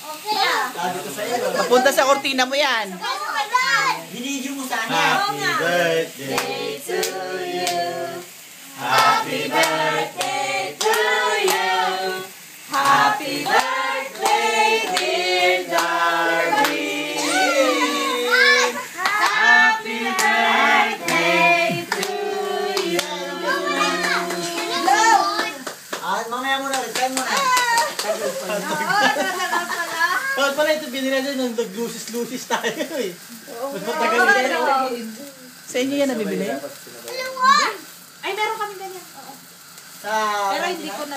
Okay ah. Sabi ko sa'yo. Papunta sa kortina mo yan. Binidyo mo sana. Happy birthday to you. Happy birthday to you. Happy birthday, dear Darwin. Happy birthday to you. Mamaya muna, resign mo na. Bakit pala ito binila din nung nag-lusis-lusis tayo eh. Mas matagal Sa inyo yan nabibili? Ay, meron kami ganyan. Sa... Pero hindi ko na